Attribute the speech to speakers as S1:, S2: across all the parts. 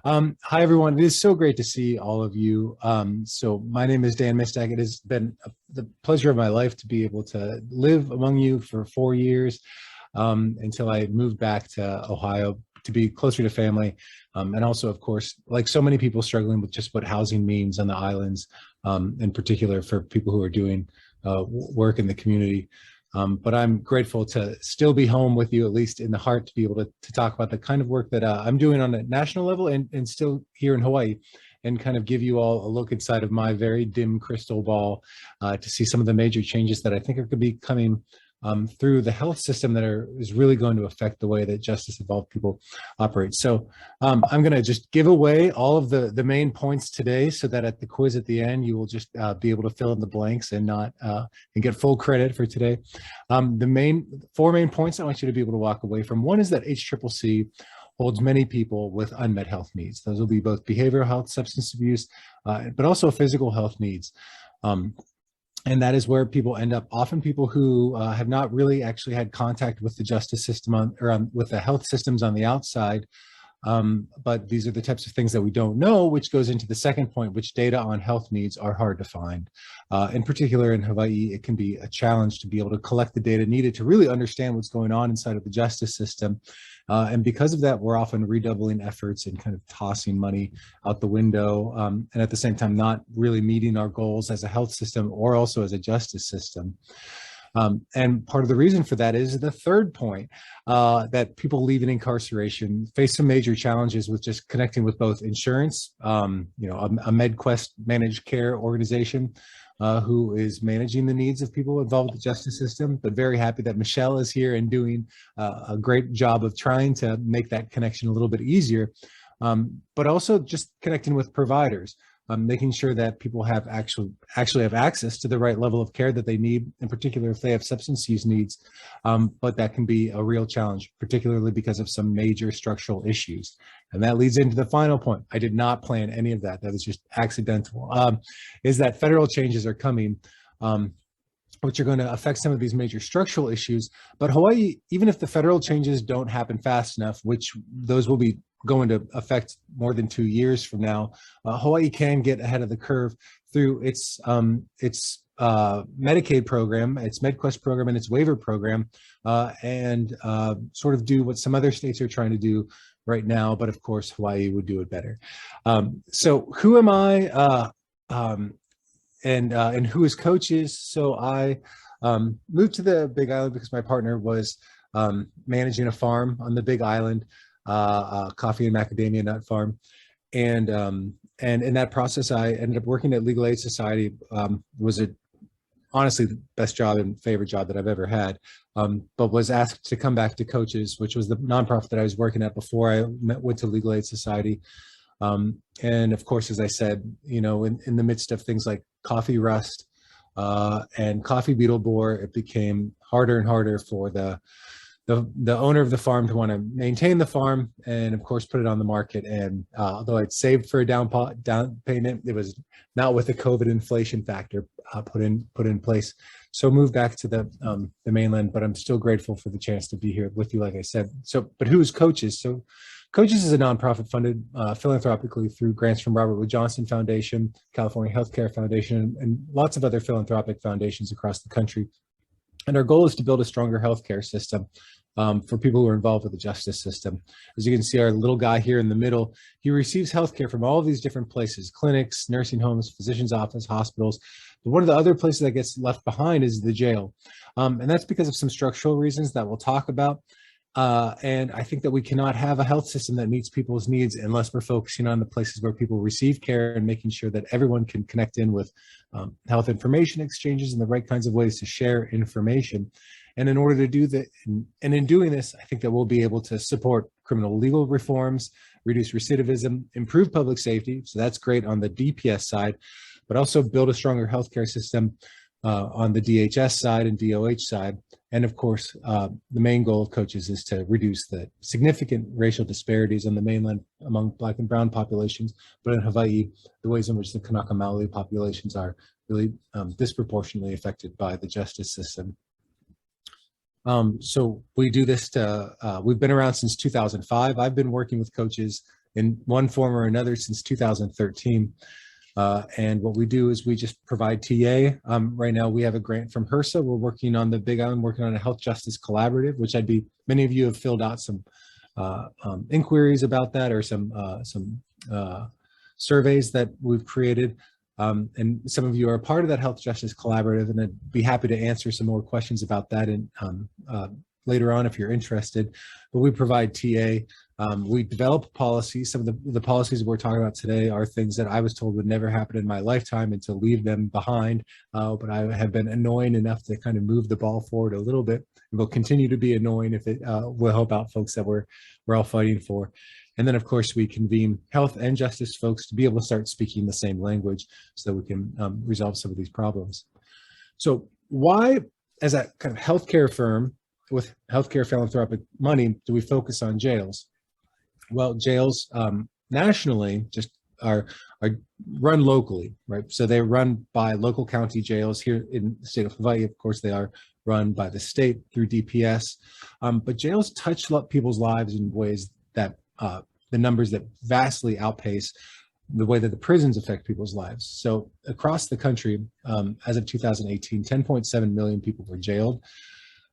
S1: Hi, everyone. It is so great to see all of you. So my name is Dan Mistak. It has been the pleasure of my life to be able to live among you for 4 years until I moved back to Ohio to be closer to family. And also, of course, like so many people struggling with just what housing means on the islands, in particular for people who are doing work in the community. But I'm grateful to still be home with you, at least in the heart, to be able to talk about the kind of work that I'm doing on a national level and still here in Hawaii, and kind of give you all a look inside of my very dim crystal ball to see some of the major changes that I think are going to be coming through the health system that is really going to affect the way that justice-involved people operate. So I'm going to just give away all of the main points today, so that at the quiz at the end, you will just be able to fill in the blanks and not and get full credit for today. The four main points I want you to be able to walk away from. One is that HCCC holds many people with unmet health needs. Those will be both behavioral health, substance abuse, but also physical health needs. And that is where people end up, often people who have not really actually had contact with the justice system with the health systems on the outside. But these are the types of things that we don't know, which goes into the second point, which data on health needs are hard to find. In particular, in Hawaii, it can be a challenge to be able to collect the data needed to really understand what's going on inside of the justice system. And because of that, we're often redoubling efforts and kind of tossing money out the window, and at the same time, not really meeting our goals as a health system or also as a justice system. And part of the reason for that is the third point, that people leaving incarceration face some major challenges with just connecting with both insurance, a MedQuest managed care organization who is managing the needs of people involved with the justice system, but very happy that Michelle is here and doing a great job of trying to make that connection a little bit easier, but also just connecting with providers. Making sure that people have actually have access to the right level of care that they need, in particular if they have substance use needs, but that can be a real challenge, particularly because of some major structural issues. And that leads into the final point. I did not plan any of that. That was just accidental, is that federal changes are coming, which are going to affect some of these major structural issues. But Hawaii, even if the federal changes don't happen fast enough, which those will be going to affect more than 2 years from now, Hawaii can get ahead of the curve through its Medicaid program, its MedQuest program, and its waiver program, and sort of do what some other states are trying to do right now. But of course, Hawaii would do it better. So who am I? And who is coaches? So I moved to the Big Island because my partner was managing a farm on the Big Island, coffee and macadamia nut farm, and in that process, I ended up working at Legal Aid Society. Was honestly the best job and favorite job that I've ever had, but was asked to come back to Coaches, which was the nonprofit that I was working at before I went to Legal Aid Society. And of course, as I said, in the midst of things like coffee rust and coffee beetle borer, it became harder and harder for the owner of the farm to want to maintain the farm and of course put it on the market. And although I'd saved for a down payment, it was not with the COVID inflation factor put in place. So moved back to the mainland, but I'm still grateful for the chance to be here with you, like I said. So, but who is Coaches? So Coaches is a nonprofit funded philanthropically through grants from Robert Wood Johnson Foundation, California Healthcare Foundation, and lots of other philanthropic foundations across the country. And our goal is to build a stronger healthcare system for people who are involved with the justice system. As you can see, our little guy here in the middle, he receives healthcare from all of these different places: clinics, nursing homes, physician's office, hospitals. But one of the other places that gets left behind is the jail. And that's because of some structural reasons that we'll talk about. And I think that we cannot have a health system that meets people's needs unless we're focusing on the places where people receive care and making sure that everyone can connect in with health information exchanges and the right kinds of ways to share information. And in order to do that, and in doing this, I think that we'll be able to support criminal legal reforms, reduce recidivism, improve public safety. So that's great on the DPS side, but also build a stronger healthcare system on the DHS side and DOH side. And of course, the main goal of Coaches is to reduce the significant racial disparities on the mainland among Black and Brown populations, but in Hawaii, the ways in which the Kanaka Maoli populations are really disproportionately affected by the justice system. So we do this we've been around since 2005. I've been working with Coaches in one form or another since 2013. And what we do is we just provide TA. Right now we have a grant from HRSA. We're working on the Big Island, working on a health justice collaborative, which many of you have filled out some inquiries about that, or some surveys that we've created. And some of you are a part of that health justice collaborative, and I'd be happy to answer some more questions about that later on if you're interested. But we provide TA. We develop policies. Some of the policies we're talking about today are things that I was told would never happen in my lifetime, and to leave them behind. But I have been annoying enough to kind of move the ball forward a little bit. And will continue to be annoying if it will help out folks that we're all fighting for. And then, of course, we convene health and justice folks to be able to start speaking the same language so that we can resolve some of these problems. So why, as a kind of healthcare firm with healthcare philanthropic money, do we focus on jails? Well, jails nationally just are run locally, right? So they're run by local county jails. Here in the state of Hawaii, of course, they are run by the state through DPS. But jails touch people's lives in ways that the numbers that vastly outpace the way that the prisons affect people's lives. So across the country, as of 2018, 10.7 million people were jailed.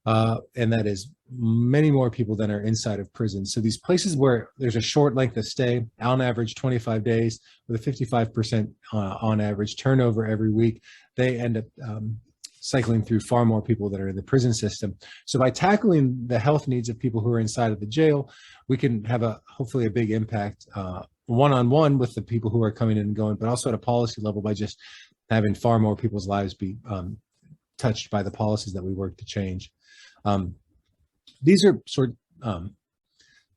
S1: And that is many more people than are inside of prisons. So these places where there's a short length of stay, on average 25 days, with a 55% on average turnover every week, they end up cycling through far more people that are in the prison system. So by tackling the health needs of people who are inside of the jail, we can have hopefully a big impact one-on-one with the people who are coming in and going, but also at a policy level by just having far more people's lives be touched by the policies that we work to change. These are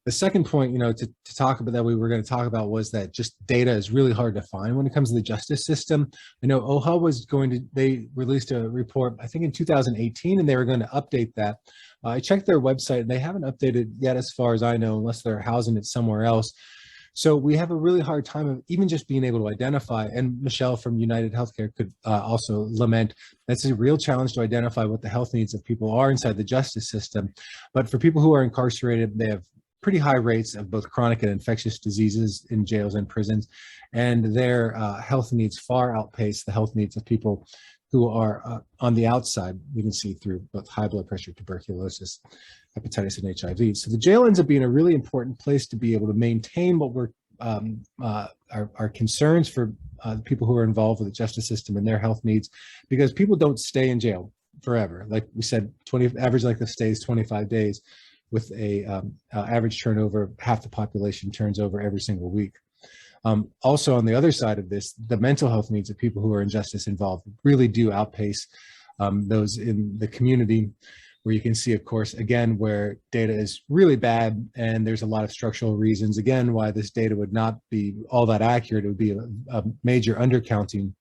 S1: the second point, to talk about that we were going to talk about was that just data is really hard to find when it comes to the justice system. I know OHA they released a report, I think in 2018, and they were going to update that. I checked their website and they haven't updated yet as far as I know, unless they're housing it somewhere else. So we have a really hard time of even just being able to identify, and Michelle from United Healthcare could also lament, that's a real challenge to identify what the health needs of people are inside the justice system. But for people who are incarcerated, they have pretty high rates of both chronic and infectious diseases in jails and prisons, and their health needs far outpace the health needs of people who are on the outside. We can see through both high blood pressure, tuberculosis, hepatitis, and HIV. So the jail ends up being a really important place to be able to maintain what we're our concerns for the people who are involved with the justice system and their health needs, because people don't stay in jail forever. Like we said, average length of stay is 25 days. With a average turnover, half the population turns over every single week. Also, on the other side of this, the mental health needs of people who are in justice involved really do outpace those in the community, where you can see, of course, again, where data is really bad, and there's a lot of structural reasons, again, why this data would not be all that accurate. It would be a major undercounting.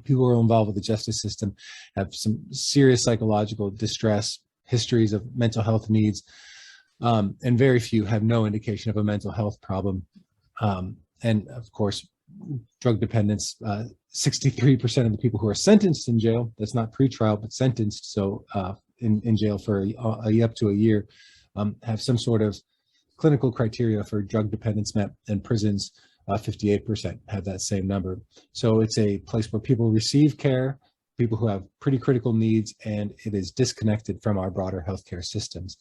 S1: People who are involved with the justice system have some serious psychological distress, histories of mental health needs, and very few have no indication of a mental health problem. And of course, drug dependence, 63% of the people who are sentenced in jail, that's not pretrial, but sentenced, so in jail for up to a year, have some sort of clinical criteria for drug dependence met, and prisons, 58% have that same number. So it's a place where people receive care, people who have pretty critical needs, and it is disconnected from our broader healthcare systems.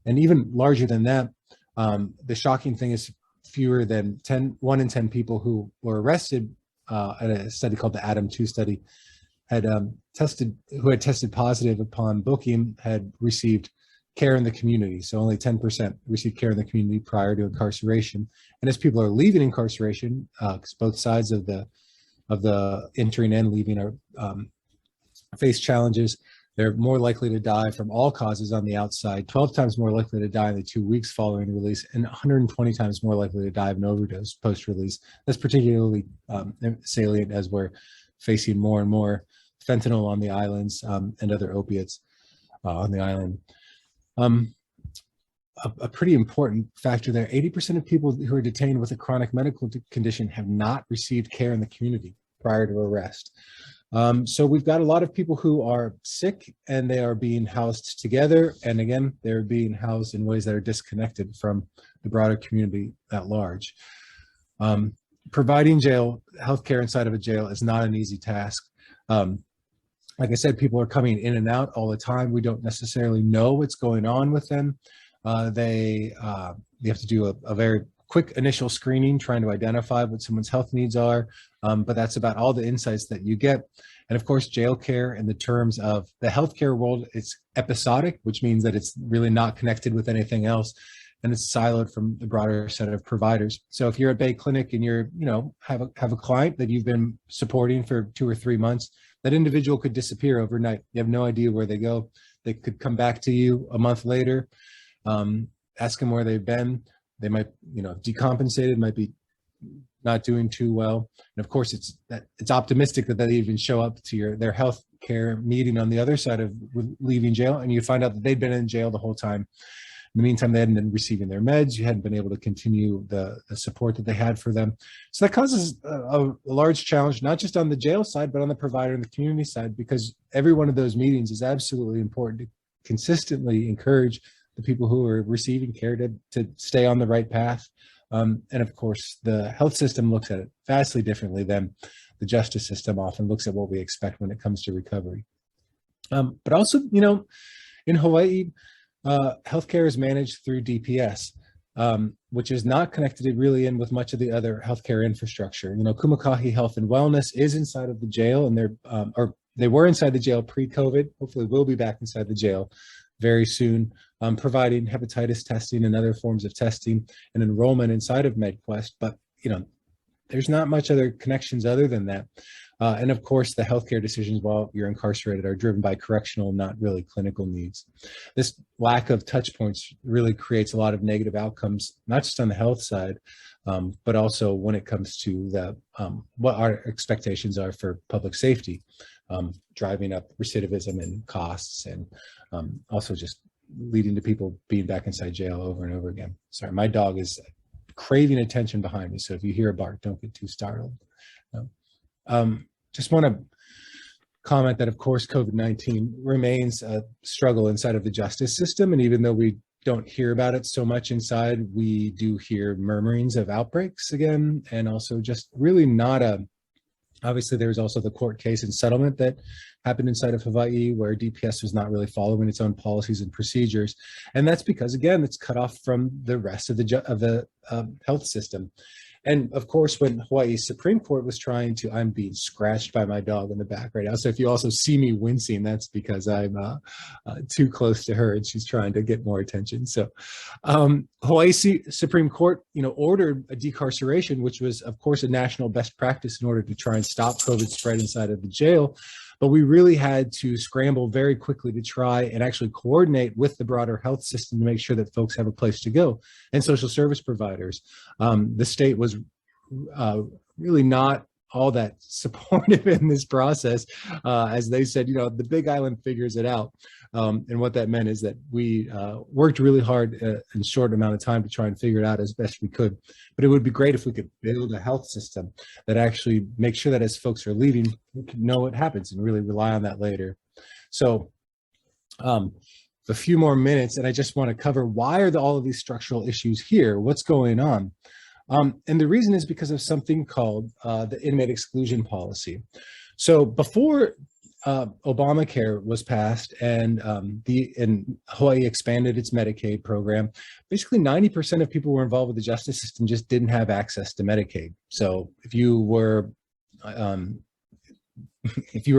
S1: And even larger than that, the shocking thing is fewer than 1 in 10 people who were arrested at a study called the ADAM2 study who had tested positive upon booking had received care in the community. So only 10% received care in the community prior to incarceration. And as people are leaving incarceration, because both sides of the entering and leaving are face challenges, they're more likely to die from all causes on the outside, 12 times more likely to die in the 2 weeks following release, and 120 times more likely to die of an overdose post-release. That's particularly salient as we're facing more and more fentanyl on the islands and other opiates on the island. A pretty important factor there, 80% of people who are detained with a chronic medical condition have not received care in the community prior to arrest. So we've got a lot of people who are sick and they are being housed together. And again, they're being housed in ways that are disconnected from the broader community at large. Providing jail healthcare inside of a jail is not an easy task. Like I said, people are coming in and out all the time. We don't necessarily know what's going on with them. They have to do a very quick initial screening, trying to identify what someone's health needs are. But that's about all the insights that you get. And of course, jail care in the terms of the healthcare world, it's episodic, which means that it's really not connected with anything else. And it's siloed from the broader set of providers. So if you're at Bay Clinic and you're, have a client that you've been supporting for 2 or 3 months, that individual could disappear overnight. You have no idea where they go. They could come back to you a month later, ask them where they've been. They might, decompensated, might be not doing too well. And of course, it's optimistic that they even show up to their health care meeting on the other side of leaving jail, and you find out that they'd been in jail the whole time. In the meantime, they hadn't been receiving their meds. You hadn't been able to continue the support that they had for them. So that causes a large challenge, not just on the jail side, but on the provider and the community side, because every one of those meetings is absolutely important to consistently encourage the people who are receiving care to stay on the right path. And of course, the health system looks at it vastly differently than the justice system often looks at what we expect when it comes to recovery. But also, in Hawaii, healthcare is managed through DPS, which is not connected really in with much of the other healthcare infrastructure. Kumakahi Health and Wellness is inside of the jail, and they were inside the jail pre-COVID. Hopefully, we'll be back inside the jail very soon, providing hepatitis testing and other forms of testing and enrollment inside of MedQuest. But there's not much other connections other than that. And of course, the healthcare decisions while you're incarcerated are driven by correctional, not really clinical needs. This lack of touch points really creates a lot of negative outcomes, not just on the health side, but also when it comes to what our expectations are for public safety, driving up recidivism and costs, and also just leading to people being back inside jail over and over again. Sorry, my dog is craving attention behind me, so if you hear a bark, don't get too startled. Just want to comment that, of course, COVID-19 remains a struggle inside of the justice system. And even though we don't hear about it so much inside, we do hear murmurings of outbreaks again, and also just really not obviously there was also the court case and settlement that happened inside of Hawaii where DPS was not really following its own policies and procedures. And that's because, again, it's cut off from the rest of the health system. And of course, when Hawaii's Supreme Court was trying to, I'm being scratched by my dog in the back right now. So if you also see me wincing, that's because I'm too close to her and she's trying to get more attention. So Hawaii Supreme Court, ordered a decarceration, which was, of course, a national best practice in order to try and stop COVID spread inside of the jail. But we really had to scramble very quickly to try and actually coordinate with the broader health system to make sure that folks have a place to go, and social service providers. The state was really not all that supportive in this process. As they said, the Big Island figures it out. And what that meant is that we worked really hard in a short amount of time to try and figure it out as best we could. But it would be great if we could build a health system that actually makes sure that as folks are leaving, we can know what happens and really rely on that later. So a few more minutes, and I just want to cover why are all of these structural issues here? What's going on? And the reason is because of something called the inmate exclusion policy. So before Obamacare was passed and Hawaii expanded its Medicaid program, basically 90% of people who were involved with the justice system just didn't have access to Medicaid. So if you were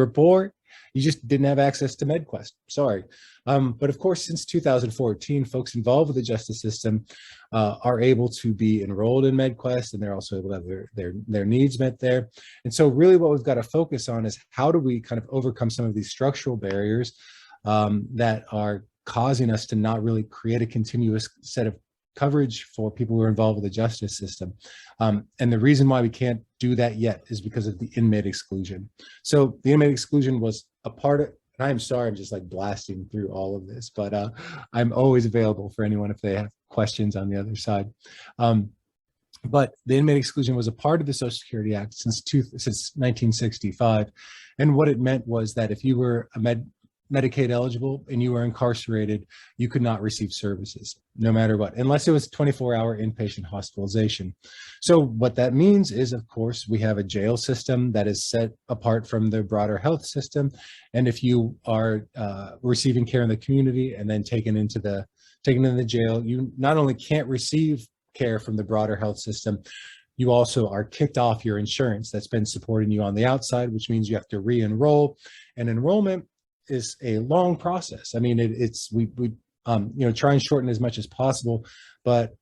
S1: poor, you just didn't have access to MedQuest. Sorry. But of course, since 2014, folks involved with the justice system are able to be enrolled in MedQuest, and they're also able to have their needs met there. And so really what we've got to focus on is how do we kind of overcome some of these structural barriers that are causing us to not really create a continuous set of coverage for people who are involved with the justice system. And the reason why we can't do that yet is because of the inmate exclusion. So the inmate exclusion was a part of, and I'm sorry, I'm just like blasting through all of this, but I'm always available for anyone if they have questions on the other side. But the inmate exclusion was a part of the Social Security Act since 1965. And what it meant was that if you were a Medicaid eligible and you were incarcerated, you could not receive services, no matter what, unless it was 24-hour inpatient hospitalization. So what that means is, of course, we have a jail system that is set apart from the broader health system. And if you are receiving care in the community and then taken into the jail, you not only can't receive care from the broader health system, you also are kicked off your insurance that's been supporting you on the outside, which means you have to re-enroll. And enrollment is a long process. I mean, we try and shorten as much as possible, but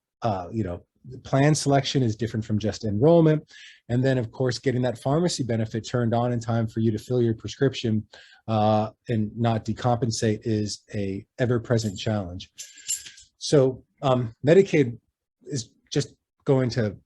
S1: plan selection is different from just enrollment. And then, of course, getting that pharmacy benefit turned on in time for you to fill your prescription and not decompensate is a ever-present challenge. So Medicaid is just going to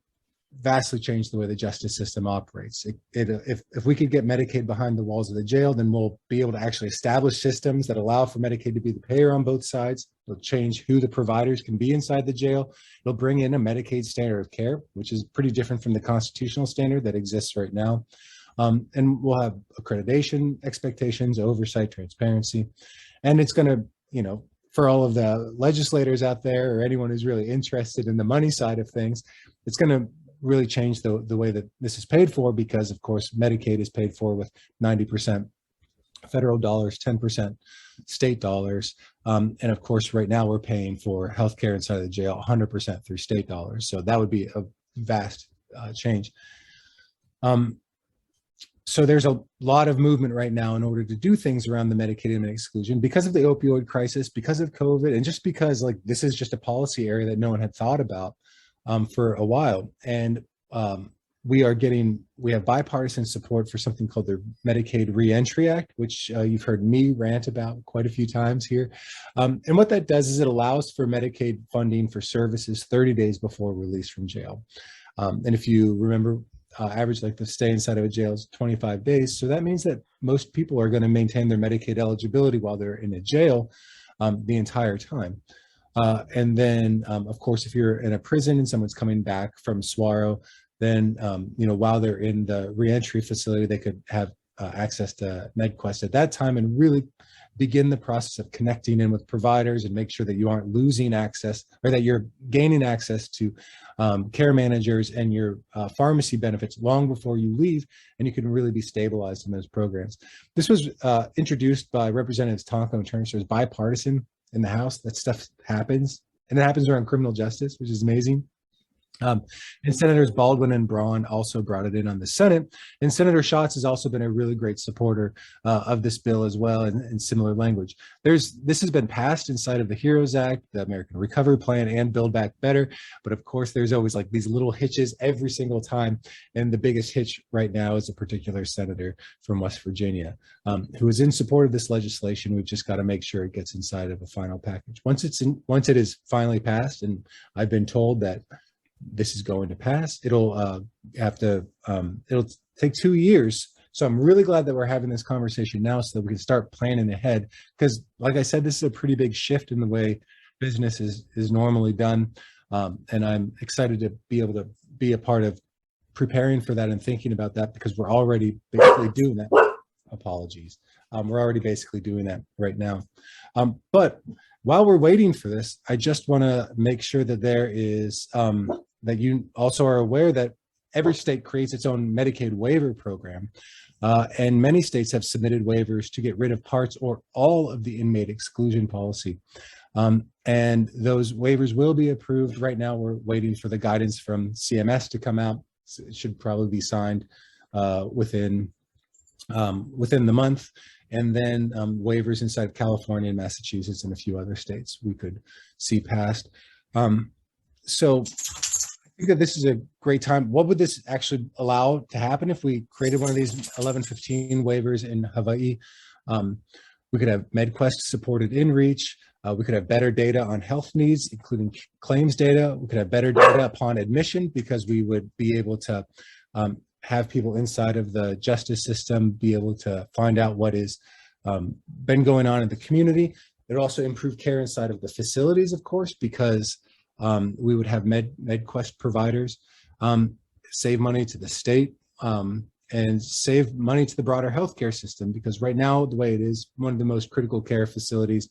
S1: vastly change the way the justice system operates. If we could get Medicaid behind the walls of the jail, then we'll be able to actually establish systems that allow for Medicaid to be the payer on both sides. It'll change who the providers can be inside the jail. It'll bring in a Medicaid standard of care, which is pretty different from the constitutional standard that exists right now. And we'll have accreditation expectations, oversight, transparency. And it's going to, for all of the legislators out there or anyone who's really interested in the money side of things, it's going to really change the way that this is paid for, because of course Medicaid is paid for with 90% federal dollars, 10% state dollars, and of course right now we're paying for healthcare inside of the jail 100% through state dollars. So that would be a vast change. So there's a lot of movement right now in order to do things around the Medicaid and exclusion because of the opioid crisis, because of COVID, and just because this is just a policy area that no one had thought about for a while. And we have bipartisan support for something called the Medicaid Reentry Act, which you've heard me rant about quite a few times here. And what that does is it allows for Medicaid funding for services 30 days before release from jail. And if you remember, average length of stay inside of a jail is 25 days. So that means that most people are going to maintain their Medicaid eligibility while they're in a jail the entire time. And then, of course, if you're in a prison and someone's coming back from SWARO, then, while they're in the reentry facility, they could have access to MedQuest at that time and really begin the process of connecting in with providers and make sure that you aren't losing access, or that you're gaining access to care managers and your pharmacy benefits long before you leave, and you can really be stabilized in those programs. This was introduced by Representatives Tonko and Turner, so it's bipartisan in the House. That stuff happens, and it happens around criminal justice, which is amazing. And Senators Baldwin and Braun also brought it in on the Senate. And Senator Schatz has also been a really great supporter of this bill as well, in similar language. This has been passed inside of the HEROES Act, the American Recovery Plan, and Build Back Better. But of course, there's always these little hitches every single time. And the biggest hitch right now is a particular senator from West Virginia who is in support of this legislation. We've just got to make sure it gets inside of a final package. Once it is finally passed, and I've been told that this is going to pass, it'll take 2 years. So I'm really glad that we're having this conversation now so that we can start planning ahead, because like I said, this is a pretty big shift in the way business is normally done. And I'm excited to be able to be a part of preparing for that and thinking about that, because we're already basically doing that. Apologies. We're already basically doing that right now. But while we're waiting for this, I just want to make sure that there is, that you also are aware that every state creates its own Medicaid waiver program. And many states have submitted waivers to get rid of parts or all of the inmate exclusion policy. And those waivers will be approved. Right now, we're waiting for the guidance from CMS to come out. So it should probably be signed within the month. And then waivers inside California and Massachusetts and a few other states we could see passed. So I think that this is a great time. What would this actually allow to happen if we created one of these 1115 waivers in Hawaii? We could have MedQuest supported inReach. We could have better data on health needs, including claims data. We could have better data upon admission, because we would be able to have people inside of the justice system be able to find out what is been going on in the community. It would also improve care inside of the facilities, of course, because we would have MedQuest providers, save money to the state, and save money to the broader healthcare system, because right now, the way it is, one of the most critical care facilities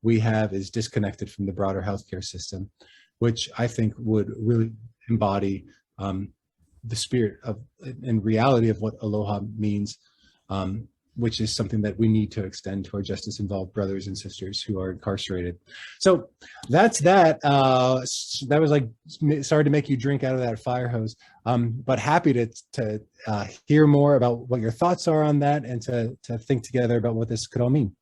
S1: we have is disconnected from the broader healthcare system, which I think would really embody the spirit of and reality of what aloha means, which is something that we need to extend to our justice-involved brothers and sisters who are incarcerated. So that's that. That was like, sorry to make you drink out of that fire hose, but happy to hear more about what your thoughts are on that, and to think together about what this could all mean.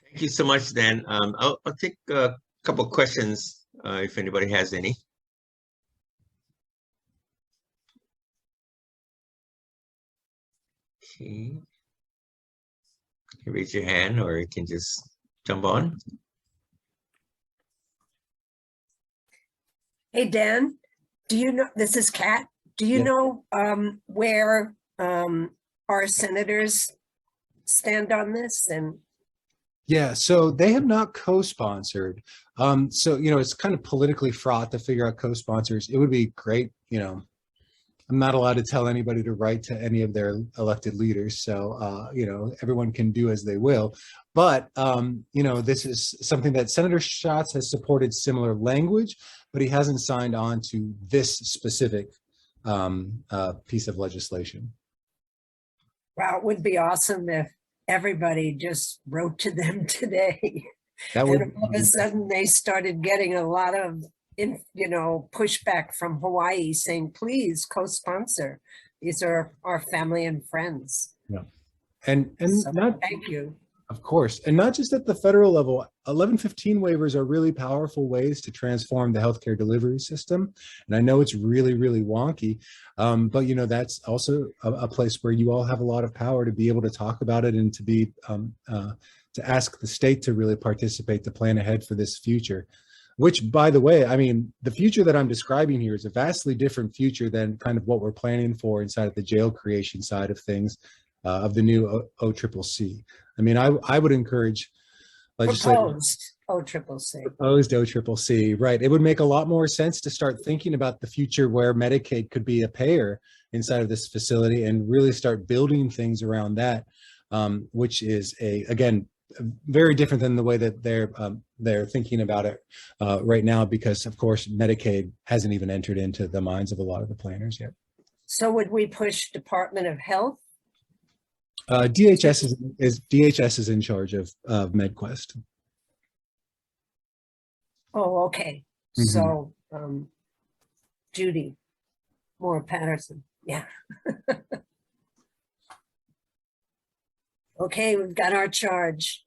S2: Thank you so much, Dan. I'll take a couple of questions if anybody has any. Okay. You raise your hand, or you can just jump on.
S3: Hey, Dan, do you know, this is Kat, do you know where our senators stand on this? And
S1: yeah, so they have not co-sponsored. So, it's kind of politically fraught to figure out co-sponsors. It would be great, I'm not allowed to tell anybody to write to any of their elected leaders. So, everyone can do as they will. But, this is something that Senator Schatz has supported similar language, but he hasn't signed on to this specific piece of legislation.
S3: wow, it would be awesome if everybody just wrote to them today.
S1: That would,
S3: and all of a sudden they started getting a lot of pushback from Hawaii saying, please co-sponsor. These are our family and friends.
S1: Yeah. And
S3: So,
S1: not,
S3: thank you.
S1: of course, and not just at the federal level. 1115 waivers are really powerful ways to transform the healthcare delivery system. And I know it's really, really wonky, but that's also a place where you all have a lot of power to be able to talk about it, and to be to ask the state to really participate, to plan ahead for this future. Which, by the way, I mean, the future that I'm describing here is a vastly different future than kind of what we're planning for inside of the jail creation side of things, of the new OCCC. I mean, I would encourage legislators.
S3: Proposed
S1: OCCC, right. It would make a lot more sense to start thinking about the future where Medicaid could be a payer inside of this facility, and really start building things around that, which is, again, very different than the way that they're thinking about it right now, because of course Medicaid hasn't even entered into the minds of a lot of the planners yet.
S3: So would we push Department of Health?
S1: DHS is in charge of MedQuest.
S3: Oh, okay.
S1: Mm-hmm.
S3: So Judy Moore Patterson, yeah. Okay, we've got our charge.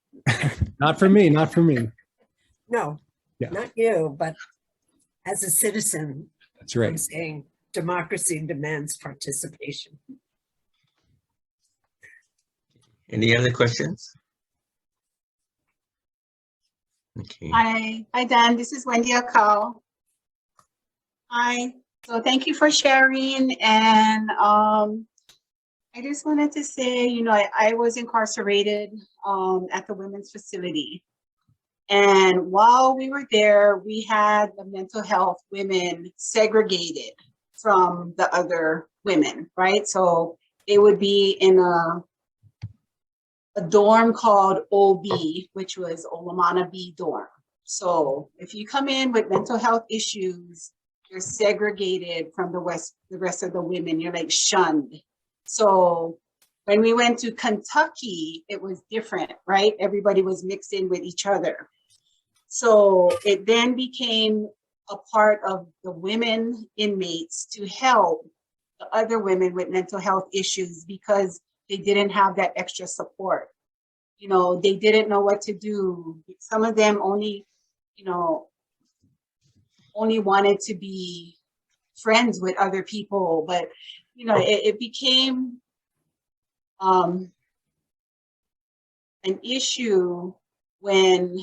S1: Not for me, not for me.
S3: No,
S1: Yeah.
S3: not you, but as a citizen,
S1: That's right.
S3: I'm saying democracy demands participation.
S2: Any other questions? Okay.
S4: Hi, Dan. This is Wendy Akal. Hi. So thank you for sharing. And I just wanted to say, I was incarcerated at the women's facility. And while we were there, we had the mental health women segregated from the other women, right? So they would be in a dorm called OB, which was Olamana B dorm. So if you come in with mental health issues, you're segregated from the rest of the women. You're like shunned. So when we went to Kentucky, it was different, right? Everybody was mixed in with each other. So it then became a part of the women inmates to help the other women with mental health issues, because they didn't have that extra support. They didn't know what to do. Some of them only wanted to be friends with other people, but it became an issue when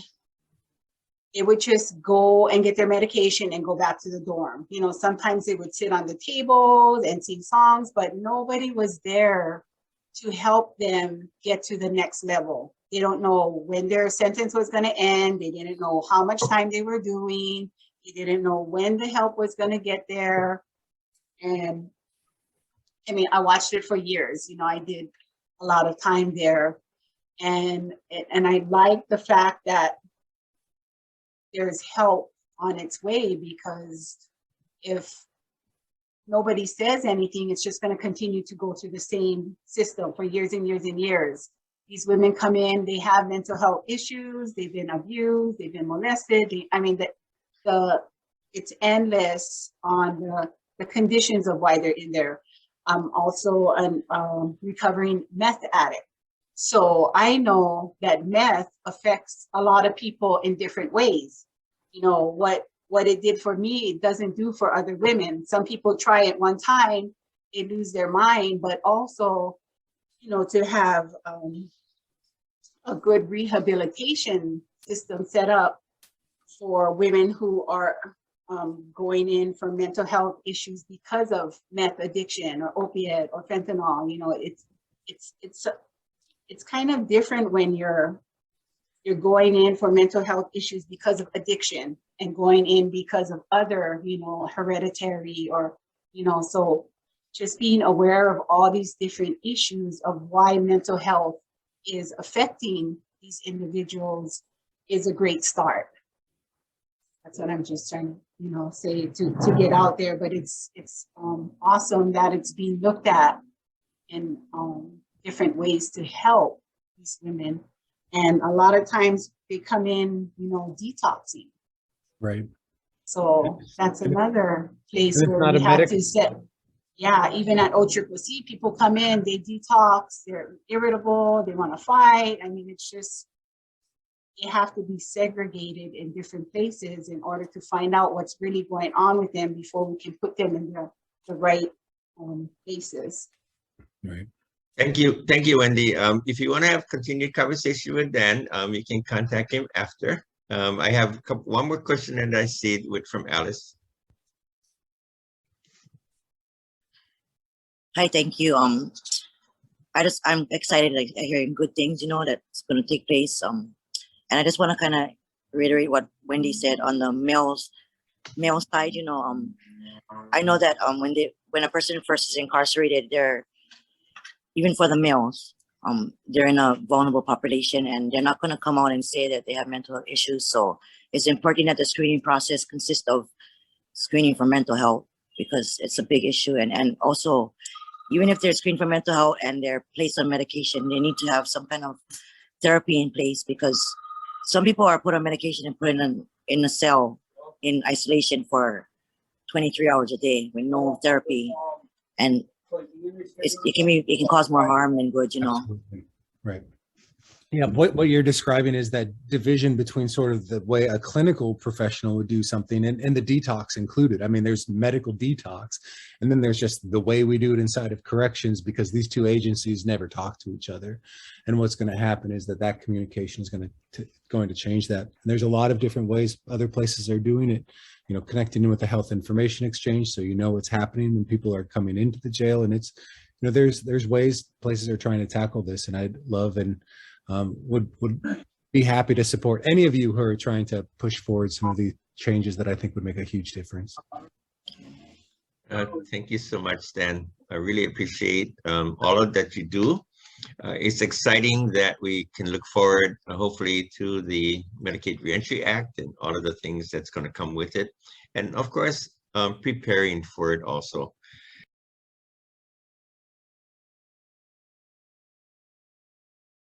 S4: they would just go and get their medication and go back to the dorm. Sometimes they would sit on the table and sing songs, but nobody was there to help them get to the next level. They don't know when their sentence was going to end. They didn't know how much time they were doing. They didn't know when the help was going to get there. And I mean, I watched it for years. You know, I did a lot of time there, and I like the fact that there's help on its way, because if nobody says anything, it's just going to continue to go through the same system for years and years and years. These women come in, they have mental health issues, they've been abused, they've been molested. I mean, it's endless on the conditions of why they're in there. I'm also a recovering meth addict. So I know that meth affects a lot of people in different ways. You know, what it did for me, it doesn't do for other women. Some people try it one time, they lose their mind, but also, you know, to have a good rehabilitation system set up for women who are going in for mental health issues because of meth addiction or opiate or fentanyl. You know, it's kind of different when you're going in for mental health issues because of addiction and going in because of other, you know, hereditary or, you know, so just being aware of all these different issues of why mental health is affecting these individuals is a great start. That's what I'm just trying to, you know, say to get out there, but it's awesome that it's being looked at in different ways to help these women. And a lot of times they come in, you know, detoxing.
S1: Right.
S4: So that's another place
S1: And it's
S4: where
S1: not
S4: we
S1: a
S4: have
S1: medic-
S4: to set. Yeah, even at HCCC, people come in, they detox, they're irritable, they want to fight. I mean, it's just, you have to be segregated in different places in order to find out what's really going on with them before we can put them in the right places.
S1: Right.
S2: Thank you, Wendy. If you want to have continued conversation with Dan, you can contact him after. I have one more question that I see from Alice.
S5: Hi, thank you. I'm excited, like hearing good things, you know, that's going to take place. And I just want to kind of reiterate what Wendy said on the male side. You know, I know that when a person first is incarcerated, they're, even for the males, they're in a vulnerable population, and they're not going to come out and say that they have mental health issues. So it's important that the screening process consists of screening for mental health, because it's a big issue. And also, even if they're screened for mental health and they're placed on medication, they need to have some kind of therapy in place, because some people are put on medication and put in a cell in isolation for 23 hours a day with no therapy, and it can cause more harm than good, you know.
S1: Absolutely. Right. Yeah, what you're describing is that division between sort of the way a clinical professional would do something and the detox included. I mean, there's medical detox, and then there's just the way we do it inside of corrections, because these two agencies never talk to each other. And what's going to happen is that communication is going to change that. And there's a lot of different ways other places are doing it, you know, connecting in with the health information exchange, so you know what's happening when people are coming into the jail. And it's, you know, there's ways places are trying to tackle this, and I'd love and would be happy to support any of you who are trying to push forward some of the changes that I think would make a huge difference.
S2: Thank you so much, Dan. I really appreciate all of that you do. It's exciting that we can look forward, hopefully, to the Medicaid Reentry Act and all of the things that's going to come with it. And of course, preparing for it also.